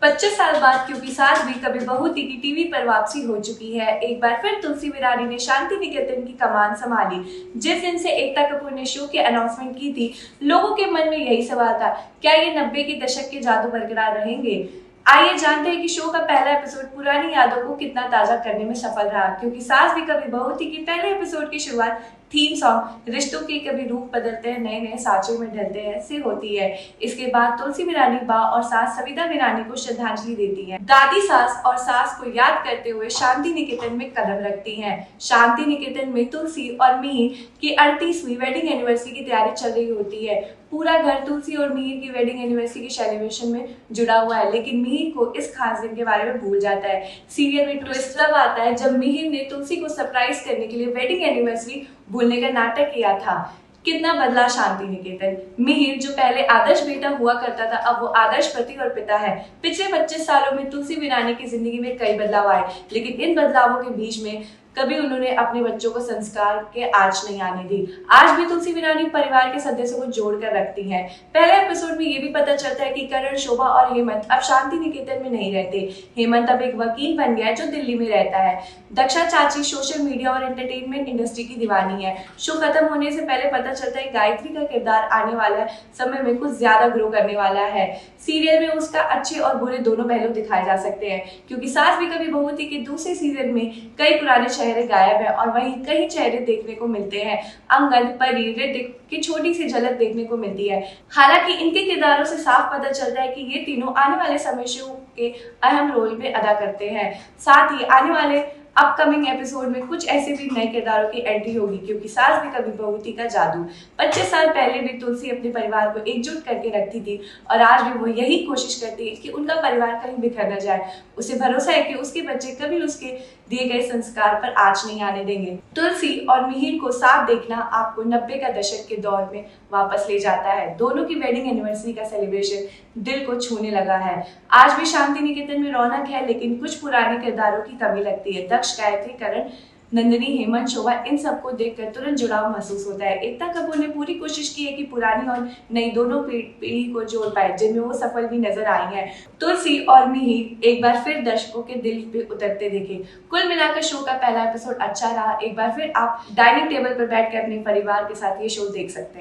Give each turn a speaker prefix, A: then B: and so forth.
A: 25 साल बाद क्योंकि सास भी कभी बहू थी की टीवी पर वापसी हो चुकी है। एक बार फिर तुलसी विरानी ने शांति निकेतन की कमान संभाली। जिस दिन से एकता कपूर ने शो की अनाउंसमेंट की थी, लोगों के मन में यही सवाल था, क्या ये 90 के दशक के जादू बरकरार रहेंगे। आइए जानते हैं कि शो का पहला एपिसोड पुरानी यादों को कितना ताजा करने में सफल रहा। क्योंकि सास भी कभी बहू थी की पहले एपिसोड की शुरुआत थीम सॉन्ग रिश्तों के कभी रूप बदलते हैं, नए नए सांचों में ढलते हैं से होती है। इसके बाद तुलसी विरानी बा और सास सविता विरानी को श्रद्धांजलि देती हैं। दादी सास और सास को याद करते हुए शांति निकेतन में कदम रखती हैं। शांति निकेतन में तुलसी और मिहिर की 38वीं वेडिंग एनिवर्सरी की तैयारी चल रही होती है। पूरा घर तुलसी और मिहिर की वेडिंग एनिवर्सरी की सेलिब्रेशन में जुड़ा हुआ है, लेकिन मिहिर को इस खास दिन के बारे में भूल जाता है। सीरियल में ट्विस्ट तब आता है जब मिहिर ने तुलसी को सरप्राइज करने के लिए वेडिंग एनिवर्सरी भूलने का नाटक किया था। कितना बदला शांति निकेतन। मिहिर जो पहले आदर्श बेटा हुआ करता था, अब वो आदर्श पति और पिता है। पिछले 25 सालों में तुलसी विरानी की जिंदगी में कई बदलाव आए, लेकिन इन बदलावों के बीच में कभी उन्होंने अपने बच्चों को संस्कार के आंच नहीं आने दी। आज भी तुलसी विरानी परिवार के सदस्यों को जोड़कर रखती हैं। पहले एपिसोड में ये भी पता चलता है कि करण, शोभा और हेमंत अब शांति निकेतन में नहीं रहते। हेमंत अब एक वकील बन गया है जो दिल्ली में रहता है। दक्षा चाची सोशल मीडिया और एंटरटेनमेंट इंडस्ट्री की दीवानी है। शो खत्म होने से पहले पता चलता है गायत्री का किरदार आने वाला समय में कुछ ज्यादा ग्रो करने वाला है। सीरियल में उसका अच्छे और बुरे दोनों पहलू दिखाए जा सकते हैं। क्योंकि सास भी कभी बहू थी के दूसरे सीजन में कई पुराने चेहरे गायब है और वहीं कई चेहरे देखने को मिलते हैं। अंगद, परी, ऋतिक की छोटी सी झलक देखने को मिलती है। हालांकि इनके किरदारों से साफ पता चलता है कि ये तीनों आने वाले समय शो के अहम रोल में अदा करते हैं। साथ ही आने वाले अपकमिंग एपिसोड में कुछ ऐसे भी नए किरदारों की एंट्री होगी। क्योंकि सास भी कभी बहू थी का जादू 25 साल पहले भी तुलसी अपने परिवार को एकजुट करके रखती थी और आज भी वो यही कोशिश करती है कि उनका परिवार कहीं बिखर न जाए। उसे भरोसा है कि उसके बच्चे कभी उसके दिए गए संस्कार पर आंच नहीं आने देंगे। तुलसी और मिहिर को साथ देखना आपको 90 का दशक के दौर में वापस ले जाता है। दोनों की वेडिंग एनिवर्सरी का सेलिब्रेशन दिल को छूने लगा है। आज भी शांति निकेतन में रौनक है, लेकिन कुछ पुराने किरदारों की कमी लगती है। दक्ष, गायत्री, करण, नंदिनी, हेमंत, शोभा, इन सबको देखकर तुरंत जुड़ाव महसूस होता है। एकता कपूर ने पूरी कोशिश की है कि पुरानी और नई दोनों पीढ़ी को जोड़ पाए, जिनमें वो सफल भी नजर आई हैं। तुलसी और मिहिर एक बार फिर दर्शकों के दिल पे उतरते दिखे। कुल मिलाकर शो का पहला एपिसोड अच्छा रहा। एक बार फिर आप डाइनिंग टेबल पर बैठकर अपने परिवार के साथ ये शो देख सकते हैं।